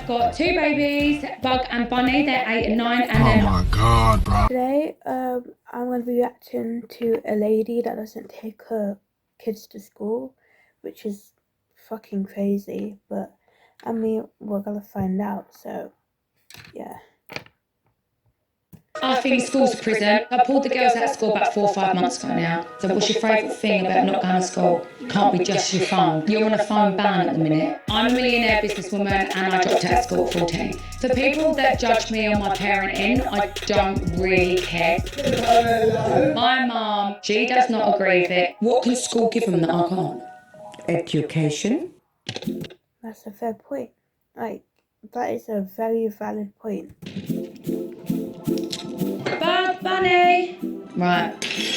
I've got two babies, Bug and Bunny. They're 8 and 9, and Oh my god, bro. Today, I'm going to be reacting to a lady that doesn't take her kids to school, which is fucking crazy, but I mean, we're going to find out, so yeah. I think school's a prison. I pulled the girls out of school about 4 or 5 months ago now. So what's your favourite thing about not going to school? Can't be just your phone. You're on a phone ban at the minute. I'm a millionaire businesswoman and I dropped out of school at 14. For people that judge me on my parenting, I don't really care. My mum, she does not agree with it. What can school give them that I can't? Education. That's a fair point. Like, that is a very valid point. Bug Bunny! Right,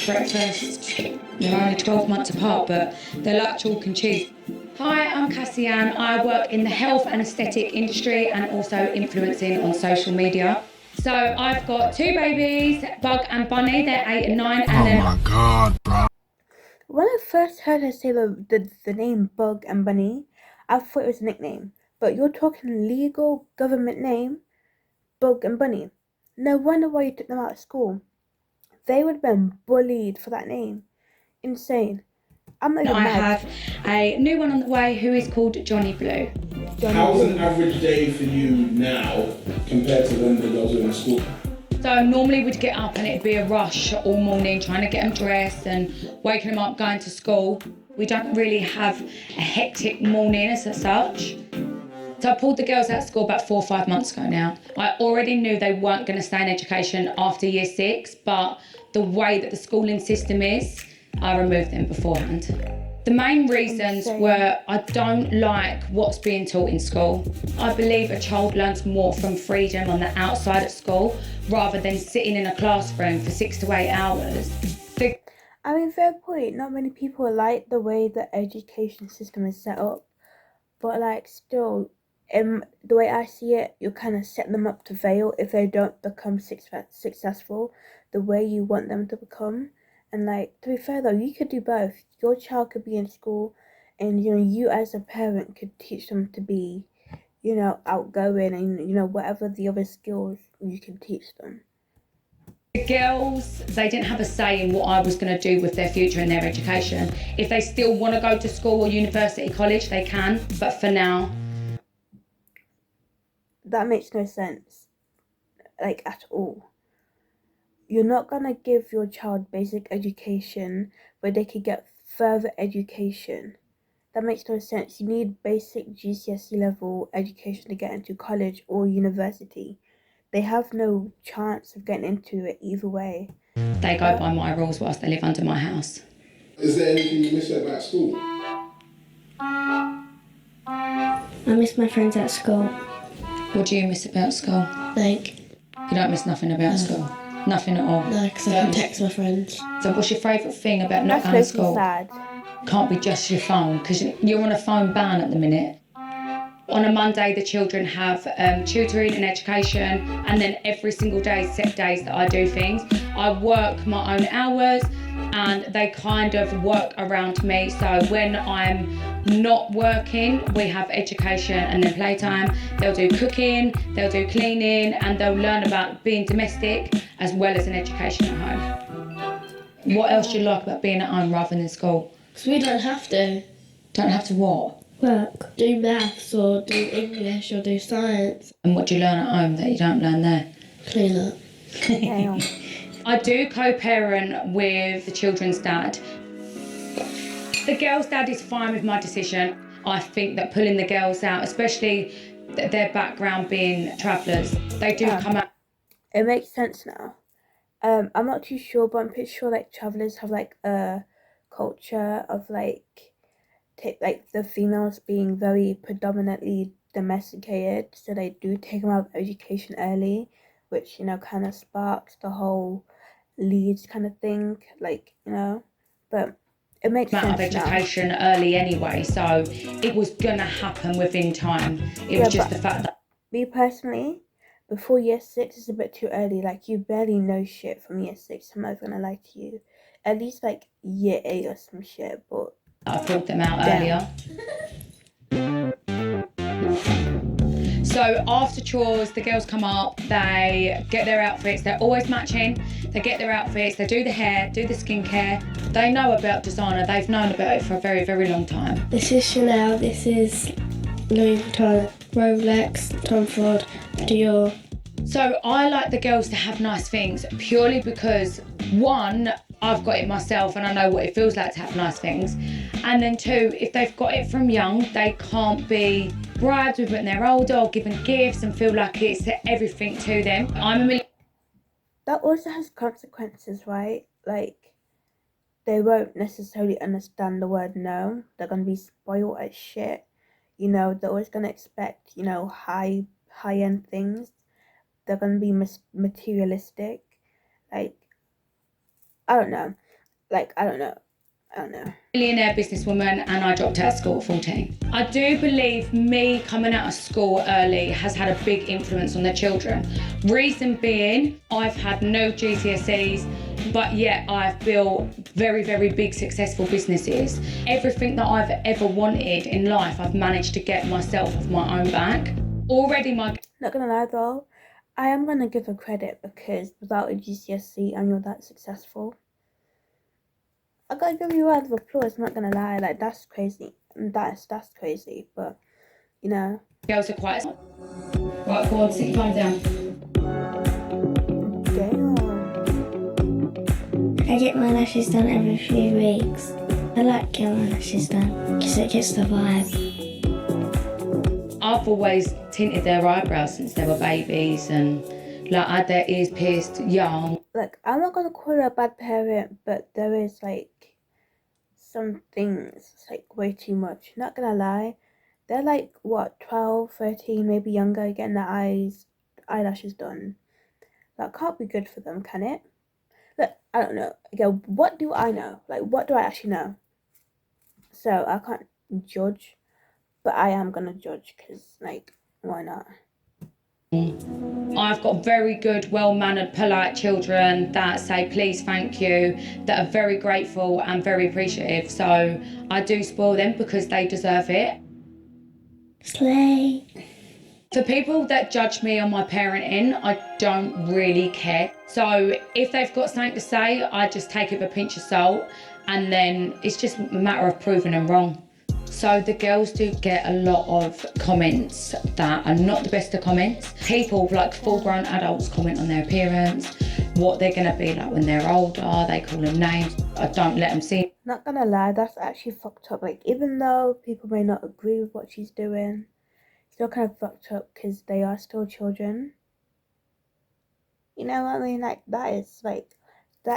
breakfast. They're only 12 months apart, but they're like chalk and cheese. Hi, I'm Cassie Ann. I work in the health and aesthetic industry and also influencing on social media. So I've got two babies, Bug and Bunny. They're 8 and 9. Oh my god, bro. When I first heard her say the name Bug and Bunny, I thought it was a nickname. But you're talking legal government name, Bug and Bunny. No wonder why you took them out of school. They would have been bullied for that name. Insane. I'm not even I mad. have a new one on the way who is called Johnny Blue. How's an average day for you now compared to when the girls were in school? So normally we'd get up and it'd be a rush all morning trying to get them dressed and waking them up going to school. We don't really have a hectic morning as such. So I pulled the girls out of school about 4 or 5 months ago now. I already knew they weren't going to stay in education after year 6, but the way that the schooling system is, I removed them beforehand. The main reasons were I don't like what's being taught in school. I believe a child learns more from freedom on the outside of school rather than sitting in a classroom for 6 to 8 hours. I mean, fair point. Not many people like the way the education system is set up. But, like, still, the way I see it, you're kind of setting them up to fail if they don't become successful the way you want them to become. And, like, to be fair, though, you could do both. Your child could be in school and, you as a parent could teach them to be, outgoing and, whatever the other skills you can teach them. The girls, they didn't have a say in what I was going to do with their future and their education. If they still want to go to school or university, college, they can. But for now... That makes no sense. Like, at all. You're not going to give your child basic education where they could get further education. That makes no sense. You need basic GCSE level education to get into college or university. They have no chance of getting into it either way. They go by my rules whilst they live under my house. Is there anything you miss about school? I miss my friends at school. What do you miss about school? Like, You don't miss nothing about school? Nothing at all? no, because I can text my friends. So what's your favourite thing about not That's going to making school? sad. Can't be just your phone, because you're on a phone ban at the minute. On a Monday, the children have tutoring and education, and then every single day, set days that I do things. I work my own hours, and they kind of work around me. So when I'm not working, we have education and then playtime. They'll do cooking, they'll do cleaning, and they'll learn about being domestic as well as an education at home. What else do you like about being at home rather than school? Because we don't have to Don't have to what? work, do maths or do English or do science. And what do you learn at home that you don't learn there? Clean up. Damn. I do co-parent with the children's dad. The girls' dad is fine with my decision. I think that pulling the girls out, especially their background being travellers, they do come out. It makes sense now. I'm not too sure, but I'm pretty sure like travellers have like a culture of like the females being very predominantly domesticated, so they do take them out of education early, which kind of sparks the whole leads kind of thing, but it makes Amount sense of education now. early anyway, so it was gonna happen within time. It was just the fact that Me personally, before year 6 is a bit too early. Like, you barely know shit from year 6, I'm not gonna lie to you. At least like year 8 or some shit, but I pulled them out earlier. So So after chores, the girls come up, they get their outfits, they're always matching, they get their outfits, they do the hair, do the skincare. They know about designer, they've known about it for a very, very long time. This is Chanel, this is Louis Vuitton, Rolex, Tom Ford, Dior. So I like the girls to have nice things purely because, one, I've got it myself and I know what it feels like to have nice things. And then two, if they've got it from young, they can't be bribed with when they're older or given gifts and feel like it's everything to them. That also has consequences, right? Like, they won't necessarily understand the word no. They're gonna be spoiled as shit. You know, they're always gonna expect, you know, high-end things. They're gonna be materialistic. Like, I don't know. I don't know. Millionaire businesswoman and I dropped out of school at 14. I do believe me coming out of school early has had a big influence on the children. Reason being, I've had no GCSEs, but yet I've built very, very big successful businesses. Everything that I've ever wanted in life, I've managed to get myself off my own back. Already Not gonna lie though, I am gonna give her credit because without a GCSE and you're that successful, I gotta give you a round of applause, not gonna lie, like that's crazy. That's crazy, but you know. girls are quite... Right, go on, sit your phone down. Damn. I get my lashes done every few weeks. I like getting my lashes done because it gets the vibe. I've always tinted their eyebrows since they were babies and like had their ears pierced young. Like, I'm not gonna call her a bad parent, but there is like some things, it's like way too much. Not gonna lie, they're like what, 12, 13, maybe younger, getting their eyelashes done. That can't be good for them, can it? Look, I don't know. Again, what do I know? Like, what do I actually know? So I can't judge, but I am gonna judge because, like, why not? I've got very good, well-mannered, polite children that say please, thank you, that are very grateful and very appreciative. So I do spoil them because they deserve it. Slay. For people that judge me on my parenting, I don't really care. So if they've got something to say, I just take it with a pinch of salt and then it's just a matter of proving them wrong. So the girls do get a lot of comments that are not the best of comments. People, like full-grown adults, comment on their appearance, what they're going to be like when they're older. They call them names. I don't let them see. Not gonna lie, that's actually fucked up. Like, even though people may not agree with what she's doing, it's still kind of fucked up because they are still children. You know what I mean? Like, that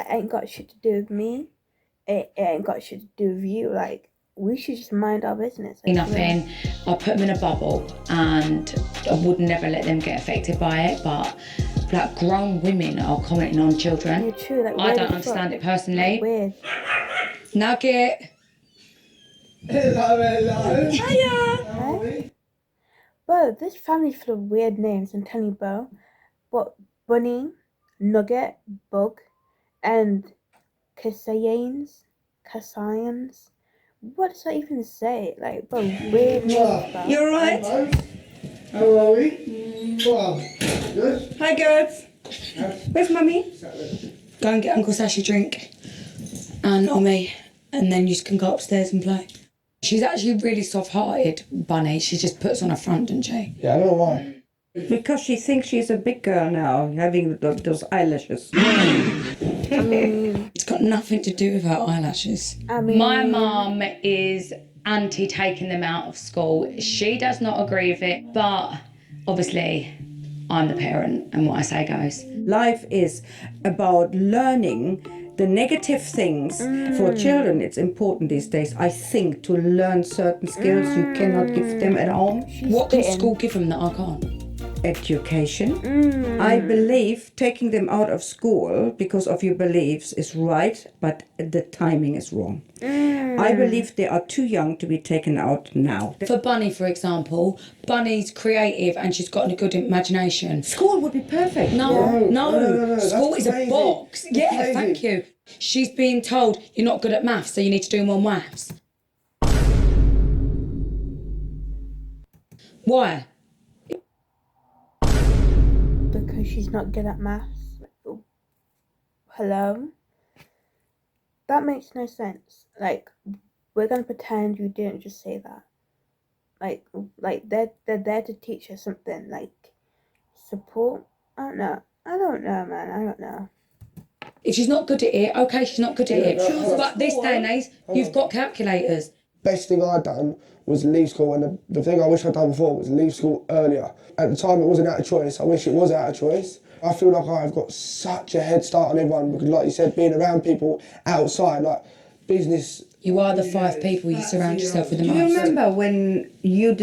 ain't got shit to do with me. It ain't got shit to do with you. Like, we should just mind our business. Nothing. I put them in a bubble and I would never let them get affected by it, but like grown women are commenting on children. Yeah, true. Like, I don't understand it personally. Like, weird. Nugget. Hello. Hiya. Bro, this family's full of weird names, I'm telling you, bro. But Bunny, Nugget, Bug, and Kasayans. What does that even say? Like, bro, weird names, bro. You're right. How are we? Well, good. Hi, girls. Where's mummy? Go and get Uncle Sash a drink and Omi, and then you can go upstairs and play. She's actually really soft-hearted, Bunny. She just puts on a front, doesn't she? Yeah, I know why. Because she thinks she's a big girl now, having those eyelashes. It's got nothing to do with her eyelashes. My mum is anti taking them out of school. She does not agree with it, but obviously I'm the parent and what I say goes. Life is about learning the negative things. For children, it's important these days, I think, to learn certain skills you cannot give them at home. What can school give them that I can't? Education. I believe taking them out of school because of your beliefs is right, but the timing is wrong. I believe they are too young to be taken out now. For Bunny, for example, Bunny's creative and she's got a good imagination. School would be perfect. No. that's School is a crazy. box. That's Yeah, crazy. thank you. She's being told you're not good at maths, so you need to do more maths. Why? because she's not good at maths. Hello? That makes no sense. Like, we're gonna pretend you didn't just say that. Like they're there to teach her something, like support. I don't know, man. I don't know. If she's not good at it, okay, she's not good at it. But this day and age, you've got calculators. Best thing I'd done was leave school, and the thing I wish I'd done before was leave school earlier. At the time, it wasn't out of choice. I wish it was out of choice. I feel like I've got such a head start on everyone because, like you said, being around people outside, like business. You are the 5 people you surround yourself with the Do you most. remember when you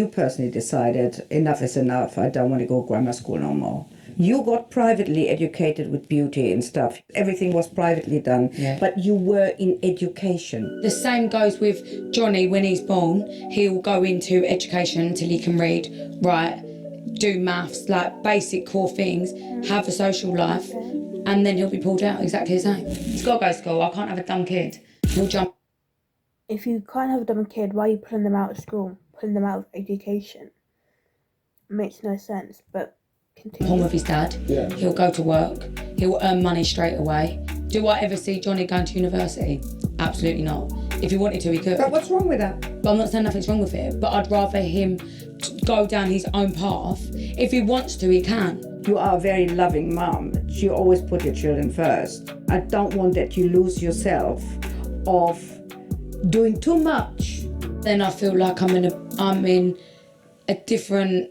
personally decided, enough is enough, I don't want to go grammar school no more? You got privately educated with beauty and stuff. Everything was privately done, but you were in education. The same goes with Johnny when he's born. He'll go into education until he can read, write, do maths, like basic core things, have a social life, and then he'll be pulled out exactly the same. He's got to go to school. I can't have a dumb kid. He'll jump. If you can't have a dumb kid, why are you pulling them out of school? Pulling them out of education? Makes no sense, but continue. Home with his dad. Yeah. He'll go to work. He'll earn money straight away. Do I ever see Johnny going to university? Absolutely not. If he wanted to, he could. But what's wrong with that? But I'm not saying nothing's wrong with it, but I'd rather him go down his own path. If he wants to, he can. You are a very loving mum. You always put your children first. I don't want that you lose yourself of doing too much. Then I feel like I'm in a different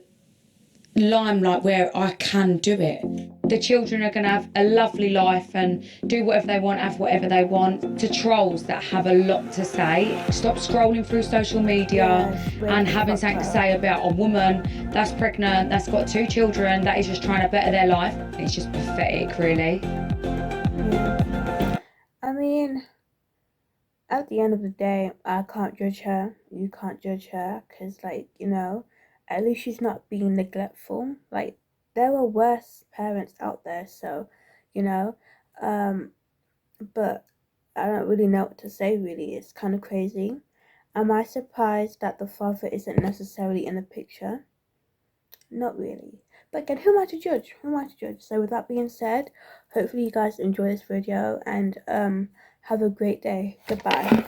limelight where I can do it. The children are going to have a lovely life and do whatever they want, have whatever they want. To trolls that have a lot to say, stop scrolling through social media and having something to say about a woman that's pregnant, that's got 2 children, that is just trying to better their life. It's just pathetic, really. I mean, at the end of the day, I can't judge her. You can't judge her because, like, you know, at least she's not being neglectful. Like, there were worse parents out there, so, you know, but I don't really know what to say, really. It's kind of crazy. Am I surprised that the father isn't necessarily in the picture? Not really. But again, who am I to judge? So with that being said, hopefully you guys enjoy this video and have a great day. Goodbye.